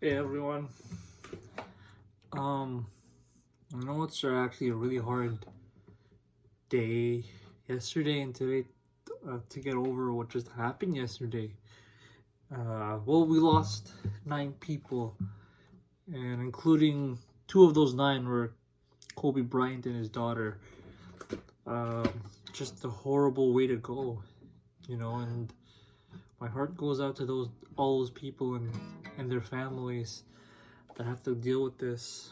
Hey everyone. Um, I know it's actually a really hard day yesterday and today to get over what just happened yesterday. Well, we lost 9 people, and including two of those 9 were Kobe Bryant and his daughter. Um, just a horrible way to go, and my heart goes out to all those people and their families that have to deal with this.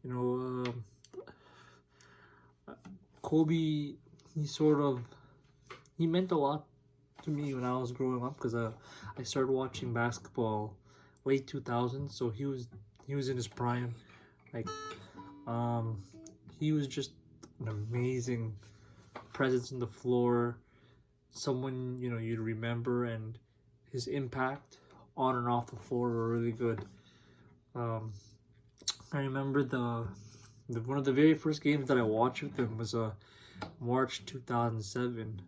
You know, Kobe, he sort of he meant a lot to me when I was growing up because I started watching basketball late 2000s, so he was in his prime. Like um, he was just an amazing presence in the floor, someone you'd remember, and his impact on and off the floor were really good. Um, I remember the one of the very first games that I watched with him was March 2007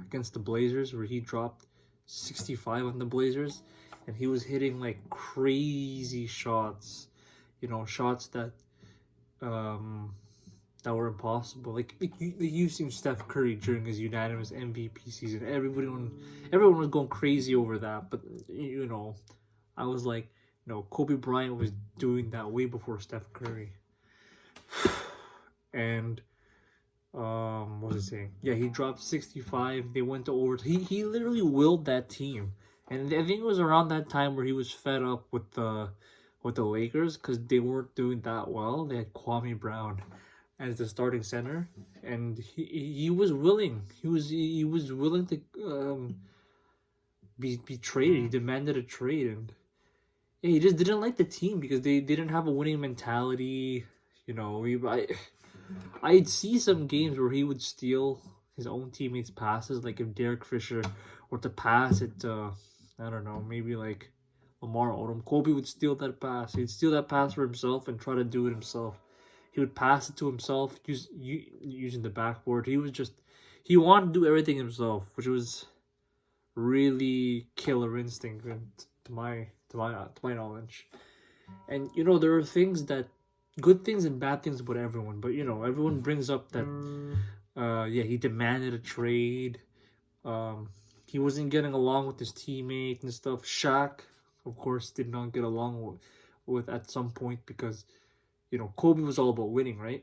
against the Blazers, where he dropped 65 on the Blazers, and he was hitting like crazy shots, shots um that were impossible. Like you've seen Steph Curry during his unanimous MVP season. Everyone was going crazy over that, but I was like, Kobe Bryant was doing that way before Steph Curry, and what was I saying? Yeah, he dropped 65. They went to over. He literally willed that team, and I think it was around that time where he was fed up with the Lakers because they weren't doing that well. They had Kwame Brown as the starting center, and he was willing. He was willing to be traded. He demanded a trade, and yeah, he just didn't like the team because they didn't have a winning mentality. I'd see some games where he would steal his own teammates' passes, like if Derek Fisher were to pass it to, I don't know, maybe like Lamar Odom. Kobe would steal that pass. He'd steal that pass for himself and try to do it himself. He would pass it to himself, using the backboard. He wanted to do everything himself, which was really killer instinct to my knowledge. And there are good things and bad things about everyone, but everyone brings up that yeah, he demanded a trade. He wasn't getting along with his teammate and stuff. Shaq, of course, did not get along with at some point because Kobe was all about winning, right?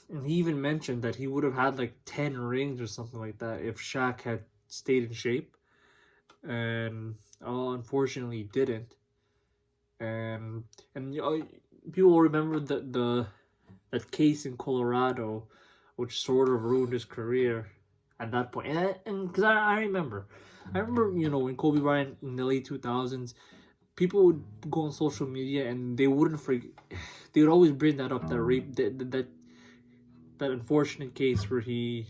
And he even mentioned that he would have had like 10 rings or something like that if Shaq had stayed in shape, and unfortunately he didn't. And people will remember that case in Colorado, which sort of ruined his career at that point. And because I remember, when Kobe Bryant in the late 2000s, people would go on social media and they wouldn't forget. They would always bring that up, that rape, that unfortunate case where he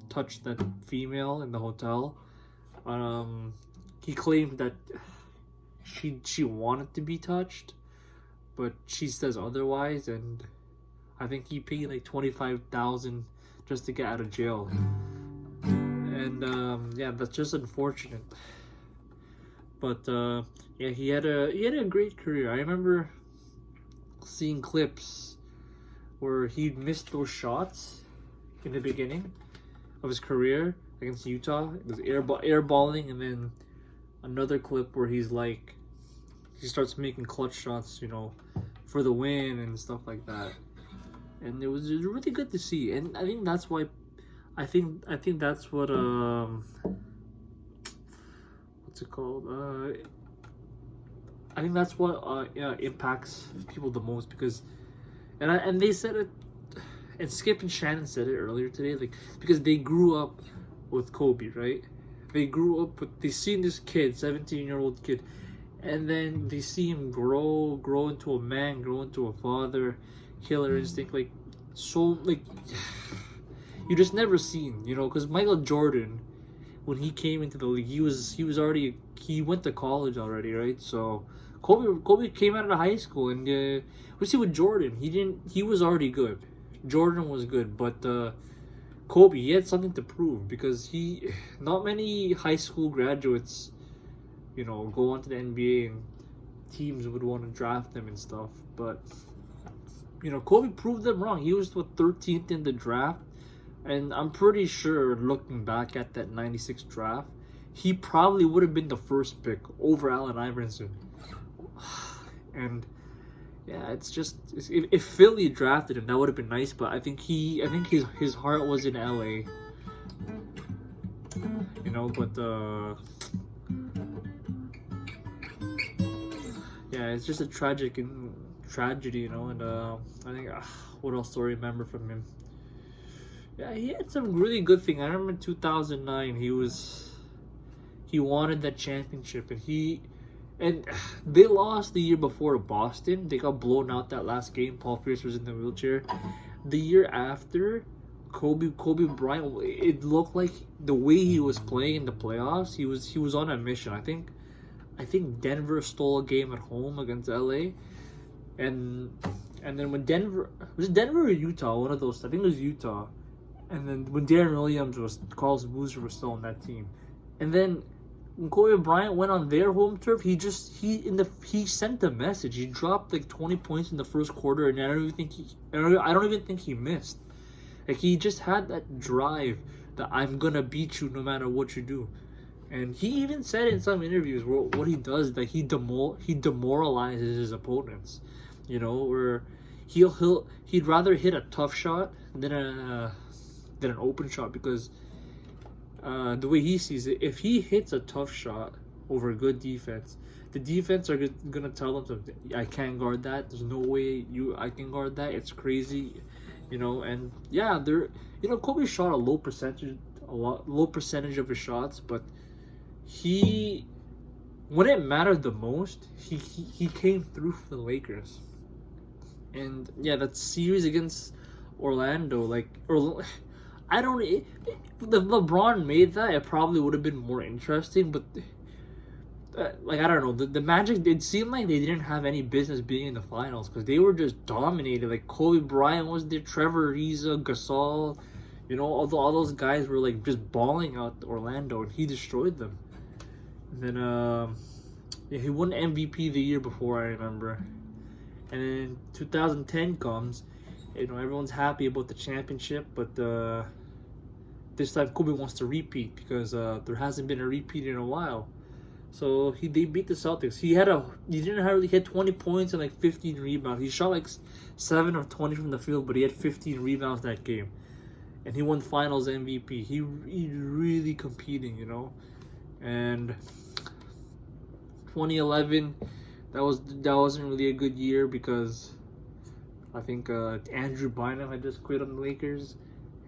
touched that female in the hotel. He claimed that she wanted to be touched, but she says otherwise, and I think he paid like 25,000 just to get out of jail. And yeah, that's just unfortunate. But yeah, he had a great career. I remember seeing clips where he'd missed those shots in the beginning of his career against Utah. It was airballing, and then another clip where he starts making clutch shots, for the win and stuff like that. And it was really good to see. And I think that's why, I think that's what what's it called? I think that's what impacts people the most, because and they said it, and Skip and Shannon said it earlier today, like, because they grew up with Kobe, right? They seen this kid, 17-year-old kid, and then they see him grow into a man, grow into a father, killer instinct, like, so, like, you just never seen, because Michael Jordan, when he came into the league, he went to college already, right? So Kobe came out of high school, and we see with Jordan, he was already good. Jordan was good, but Kobe, he had something to prove, because not many high school graduates, go on to the NBA and teams would want to draft him and stuff. But Kobe proved them wrong. He was 13th in the draft, and I'm pretty sure, looking back at that '96 draft, he probably would have been the first pick over Allen Iverson. And yeah, it's just if Philly drafted him, that would have been nice. But I think his heart was in LA. But yeah, it's just a tragedy, And I think what else do I remember from him? Yeah, he had some really good things. I remember in 2009, he wanted that championship, and they lost the year before to Boston. They got blown out that last game. Paul Pierce was in the wheelchair. The year after, Kobe Bryant, it looked like the way he was playing in the playoffs, he was on a mission. I think Denver stole a game at home against LA, and then when was it Denver or Utah? One of those. I think it was Utah. And then when Darren Williams Carlos Boozer was still on that team, and then when Kobe Bryant went on their home turf, he sent a message. He dropped like 20 points in the first quarter, and I don't even think he missed. Like, he just had that drive that I'm gonna beat you no matter what you do. And he even said in some interviews what he does, that he demoralizes his opponents. Where he'd rather hit a tough shot than an open shot, because the way he sees it, if he hits a tough shot over a good defense, the defense are gonna tell him, I can't guard that. There's no way I can guard that. It's crazy, And yeah, Kobe shot a low percentage of his shots, but when it mattered the most, he came through for the Lakers. And yeah, that series against Orlando, if LeBron made that, it probably would have been more interesting. But I don't know, the Magic, it seemed like they didn't have any business being in the finals, because they were just dominated. Like, Kobe Bryant was there, Trevor Ariza, Gasol, all those guys were just balling out Orlando, and he destroyed them. And then he won MVP the year before, I remember. And then 2010 comes, everyone's happy about the championship, but this time Kobe wants to repeat, because there hasn't been a repeat in a while. So they beat the Celtics. He didn't really hit 20 points and 15 rebounds. He shot 7 of 20 from the field, but he had 15 rebounds that game, and he won Finals MVP. He really competing, And 2011, that wasn't really a good year, because I think Andrew Bynum had just quit on the Lakers,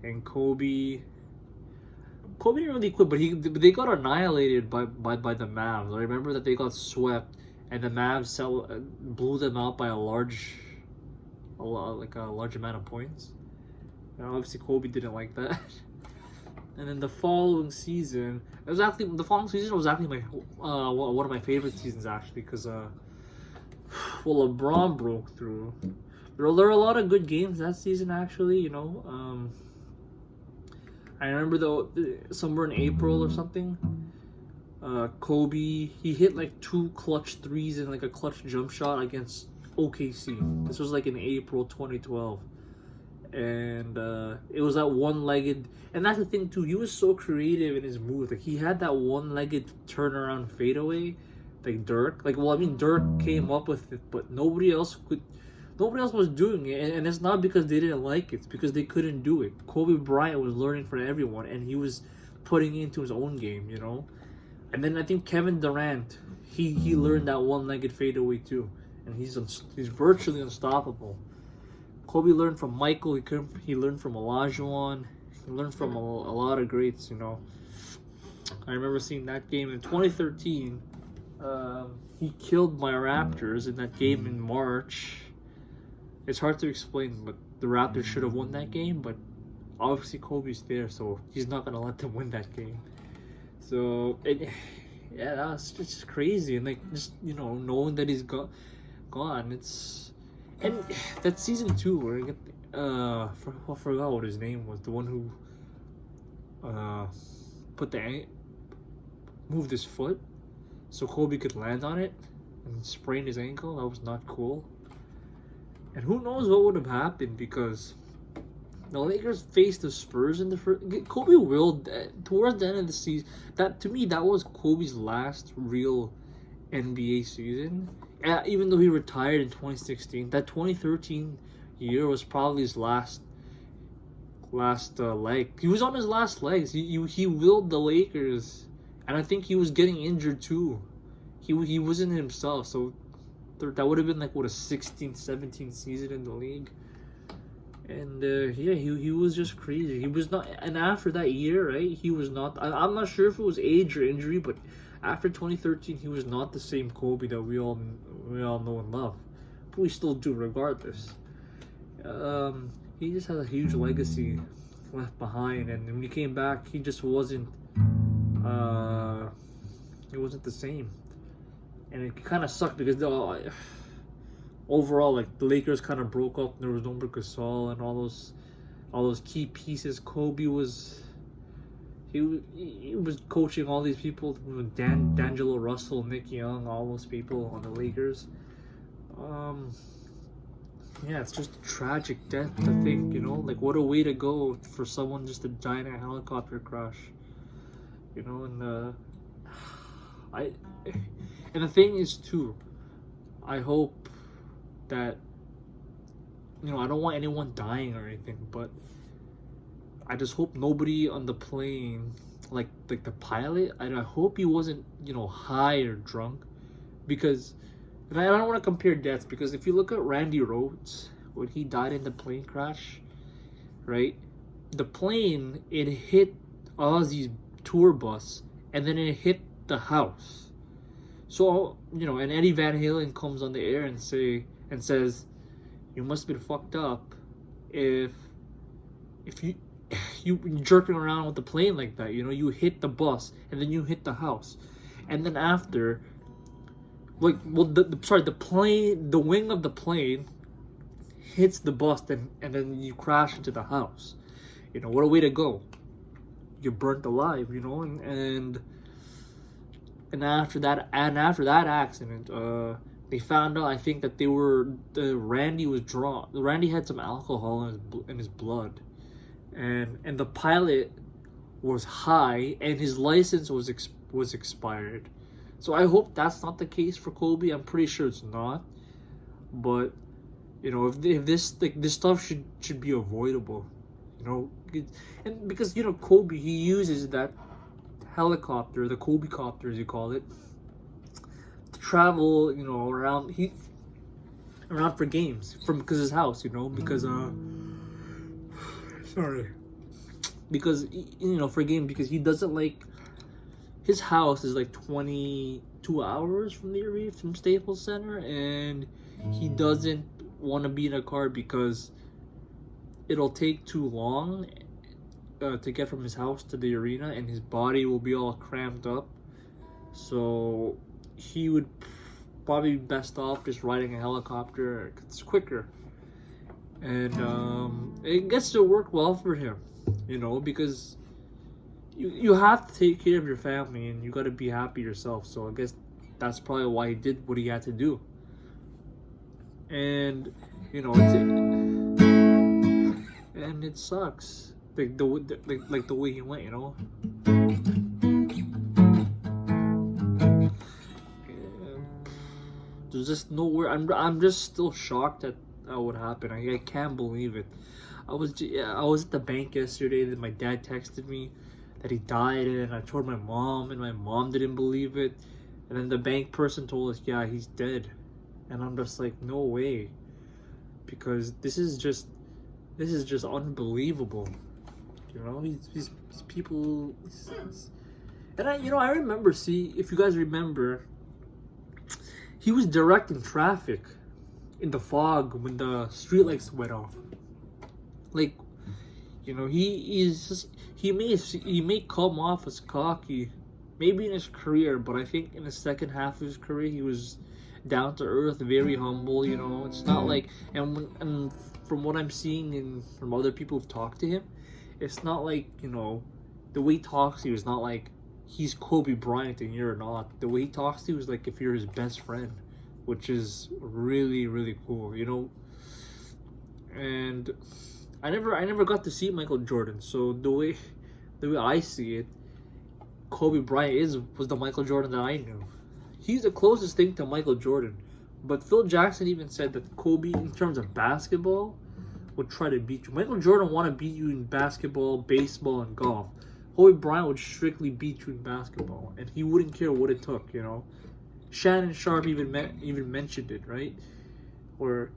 and Kobe didn't really quit, but they got annihilated by the Mavs. I remember that they got swept, and the Mavs blew them out by a large amount of points. And obviously Kobe didn't like that. And then the following season, was actually my one of my favorite seasons, actually, because LeBron broke through. There were a lot of good games that season, actually. I remember somewhere in April or something, Kobe, he hit 2 clutch threes and a clutch jump shot against OKC. This was in April 2012. And it was that one-legged, and that's the thing too, he was so creative in his moves. He had that one-legged turnaround fadeaway, Dirk. Dirk came up with it, but nobody else was doing it, and it's not because they didn't like it. It's because they couldn't do it. Kobe Bryant was learning from everyone, and he was putting it into his own game, And then I think Kevin Durant, he learned that one-legged fadeaway too, and he's virtually unstoppable. Kobe learned from Michael. He learned from Olajuwon. He learned from a lot of greats, I remember seeing that game in 2013. He killed my Raptors in that game in March. It's hard to explain, but the Raptors should have won that game, but obviously Kobe's there, so he's not going to let them win that game. So, that was just crazy. And, knowing that he's gone, and that season 2, where I forgot what his name was, the one who moved his foot so Kobe could land on it. and sprained his ankle. That was not cool. And who knows what would have happened, because the Lakers faced the Spurs in the first. Kobe willed towards the end of the season. That, to me, that was Kobe's last real NBA season. Even though he retired in 2016, that 2013 year was probably his last leg. He was on his last legs. He willed the Lakers, and I think he was getting injured too. He wasn't himself. So that would have been like, what, a 16-17 season in the league. And yeah, he was just crazy. He was not, and after that year, right, he was not. I'm not sure if it was age or injury, but after 2013, he was not the same Kobe that we all know and love. But we still do, regardless. He just has a huge legacy left behind, and when he came back, he just wasn't. It wasn't the same, and it kind of sucked because overall, like, the Lakers kind of broke up. There was no more Gasol and all those key pieces. Kobe was. He was coaching all these people, D'Angelo Russell, Nick Young, all those people on the Lakers. Yeah, it's just a tragic death to think, like, what a way to go for someone just to die in a helicopter crash, and and the thing is too, I hope that, I don't want anyone dying or anything, but I just hope nobody on the plane, like the pilot, I hope he wasn't, high or drunk, because, and I don't want to compare deaths, because if you look at Randy Rhoads, when he died in the plane crash, right, the plane, it hit Ozzy's tour bus, and then it hit the house. So, and Eddie Van Halen comes on the air and says, you must have been fucked up if you jerking around with the plane like that, you hit the bus and then you hit the house, and then after, like, well, the wing of the plane hits the bus, and then you crash into the house. What a way to go. You're burnt alive, and after that accident, they found out, I think, that Randy was drunk. Randy had some alcohol in his blood. And the pilot was high, and his license was expired. So I hope that's not the case for Kobe. I'm pretty sure it's not. But if this stuff should be avoidable, and because Kobe, he uses that helicopter, the Kobe copter as you call it, to travel around for games because his house, because for game, because he doesn't like, his house is like 22 hours from the arena, from Staples Center, and he doesn't want to be in a car because it'll take too long to get from his house to the arena, and his body will be all cramped up. So he would probably be best off just riding a helicopter. It's quicker, and it gets to work well for him, because you have to take care of your family, and you got to be happy yourself. So I guess that's probably why he did what he had to do. And it sucks, like the way he went, There's just nowhere. I'm just still shocked at what happened. I can't believe it. I was at the bank yesterday. Then my dad texted me that he died, and I told my mom, and my mom didn't believe it. And then the bank person told us, yeah, he's dead. And I'm just like, no way, because this is just unbelievable. These people, and I remember. See, if you guys remember, he was directing traffic in the fog when the streetlights went off. Like, he may come off as cocky, maybe in his career, but I think in the second half of his career, he was down to earth, very humble. It's not like, and from what I'm seeing from other people who've talked to him, it's not like, the way he talks to you is not like he's Kobe Bryant and you're not. The way he talks to you is like if you're his best friend. which is really, really cool, you know. And I never got to see Michael Jordan, so the way I see it, Kobe Bryant was the Michael Jordan that I knew. He's the closest thing to Michael Jordan. But Phil Jackson even said that Kobe, in terms of basketball, would try to beat you. Michael Jordan want to beat you in basketball, baseball, and golf. Kobe Bryant would strictly beat you in basketball, and he wouldn't care what it took, you know. Shannon Sharp even mentioned it, right? Where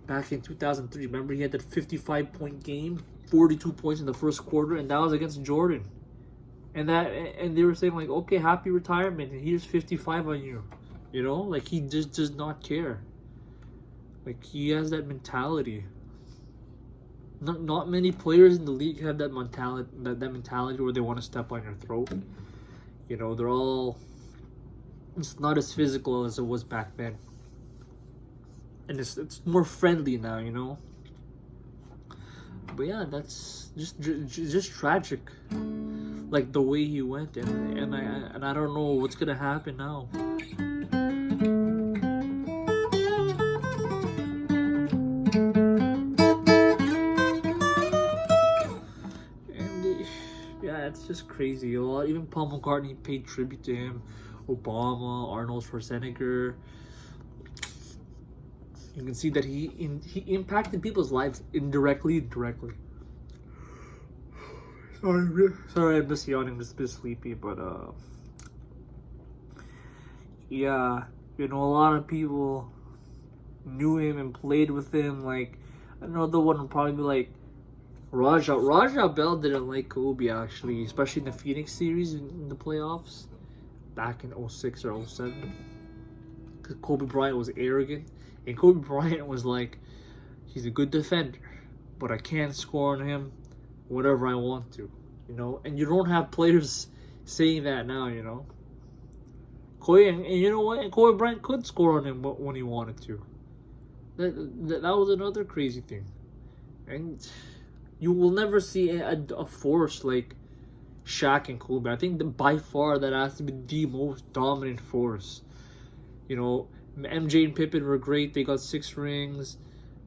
back in 2003, remember he had that 55-point game, 42 points in the first quarter, and that was against Jordan. And they were saying like, okay, happy retirement, and here's 55 on you. You know, like he just does not care. Like he has that mentality. Not many players in the league have that mentality. That mentality where they want to step on your throat. You know, they're all. It's not as physical as it was back then. And it's more friendly now, you know. But yeah, that's just tragic. Like the way he went, and I don't know what's gonna happen now. It's just crazy. A lot. Even Paul McCartney paid tribute to him. Obama, Arnold Schwarzenegger. You can see that he impacted people's lives indirectly. Sorry, I'm just yawning. I'm just a bit sleepy, but yeah, you know, a lot of people knew him and played with him. Like another one would probably be like. Raja Bell didn't like Kobe, actually, especially in the Phoenix series in the playoffs back in 06 or 07. Because Kobe Bryant was arrogant, and Kobe Bryant was like, he's a good defender, but I can't score on him whatever I want to, you know. And you don't have players saying that now, you know. And you know what? And Kobe Bryant could score on him when he wanted to. That was another crazy thing. And you will never see a force like Shaq and Kobe. I think by far that has to be the most dominant force. You know, MJ and Pippen were great. They got 6 rings.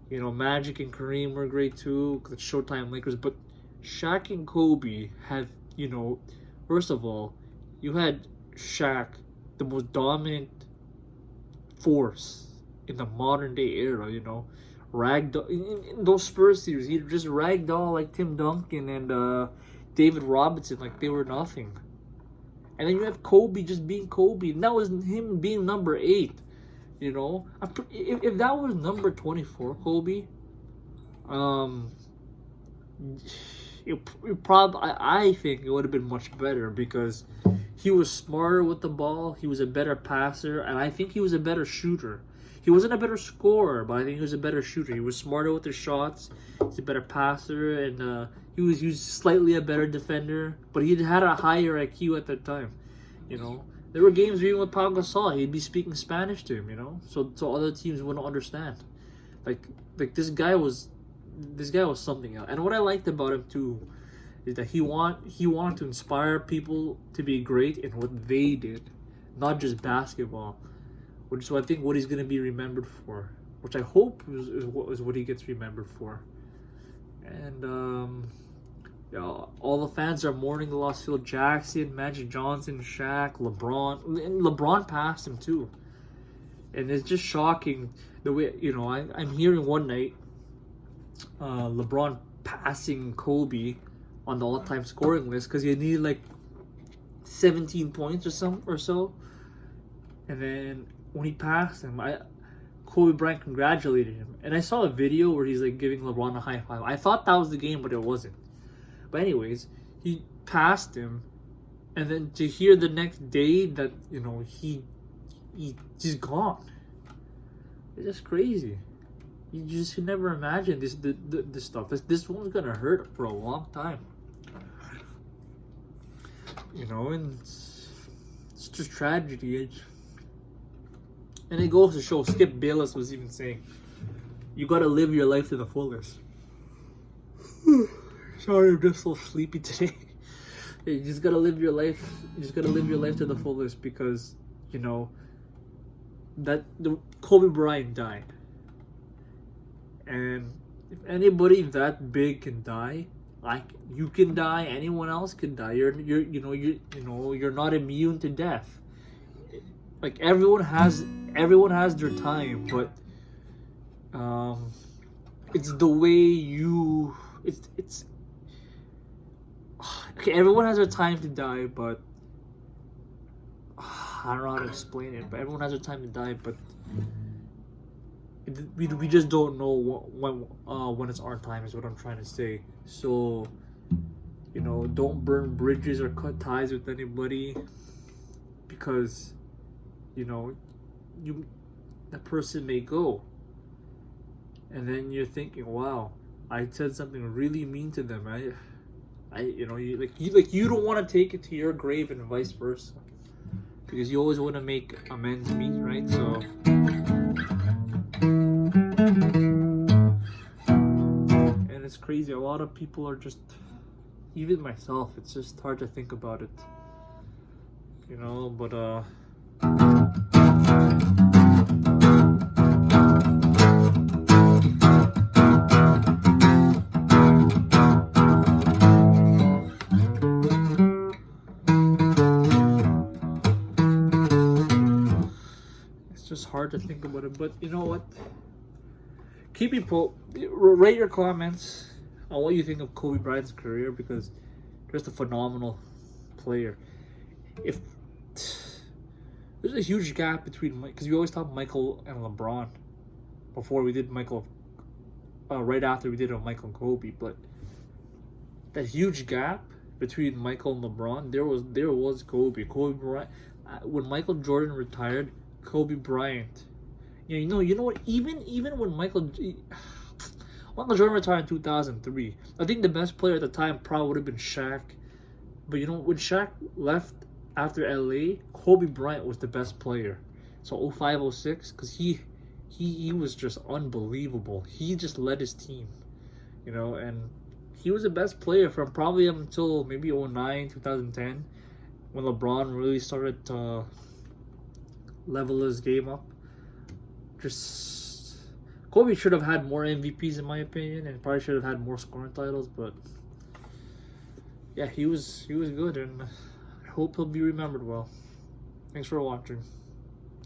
You know, Magic and Kareem were great too. The Showtime Lakers. But Shaq and Kobe have, you know, first of all, you had Shaq, the most dominant force in the modern day era, you know. Ragdoll in those Spurs series, he just ragdoll like Tim Duncan and David Robinson like they were nothing. And then you have Kobe just being Kobe, and that was him being number 8. You know, if that was number 24, Kobe, I think it would have been much better because he was smarter with the ball, he was a better passer, and I think he was a better shooter. He wasn't a better scorer, but I think he was a better shooter. He was smarter with his shots. He's a better passer, and he was slightly a better defender. But he had a higher IQ at that time. You know, there were games even with Pau Gasol, he'd be speaking Spanish to him. You know, so other teams wouldn't understand. Like this guy was something else. And what I liked about him too is that he wanted to inspire people to be great in what they did, not just basketball. Which is, I think, what he's going to be remembered for. Which I hope is what he gets remembered for. And, yeah, all the fans are mourning the loss of Phil Jackson, Magic Johnson, Shaq, LeBron. And LeBron passed him, too. And it's just shocking the way, you know, I'm hearing one night LeBron passing Kobe on the all-time scoring list because he needed, like, 17 points or so. And then when he passed him, Kobe Bryant congratulated him. And I saw a video where he's like giving LeBron a high five. I thought that was the game, but it wasn't. But anyways, he passed him. And then to hear the next day that, you know, he's gone. It's just crazy. You just could never imagine this stuff. This one's gonna hurt for a long time. You know, and it's just tragedy. And it goes to show, Skip Bayless was even saying, you gotta live your life to the fullest. Sorry, I'm just so sleepy today. You just gotta live your life. You just gotta live your life to the fullest because, you know, that the Kobe Bryant died, and if anybody that big can die, like you can die, anyone else can die. You're not immune to death. Like everyone has their time, but it's the way you it's okay. Everyone has their time to die, but I don't know how to explain it. But everyone has their time to die, but we just don't know when it's our time. Is what I'm trying to say. So, don't burn bridges or cut ties with anybody, because that person may go, and then you're thinking, wow, I said something really mean to them. You don't want to take it to your grave, and vice versa, because you always want to make amends meet, right? So and it's crazy, a lot of people are just, even myself, it's just hard to think about it, but it's just hard to think about it. But you know what? Rate your comments on what you think of Kobe Bryant's career, because just a phenomenal player. If there's a huge gap between, because we always talk Michael and LeBron before we did Michael, right after we did a Michael and Kobe, but that huge gap between Michael and LeBron, there was Kobe Bryant. When Michael Jordan retired, Kobe Bryant. You know what? Even when Michael Jordan retired in 2003, I think the best player at the time probably would have been Shaq. But when Shaq left after LA, Kobe Bryant was the best player. So 05, 06, because he was just unbelievable. He just led his team, and he was the best player from probably until maybe 09, 2010, when LeBron really started to level his game up. Just Kobe should have had more MVPs in my opinion, and probably should have had more scoring titles, but yeah, he was good, and I hope he'll be remembered well. Thanks for watching.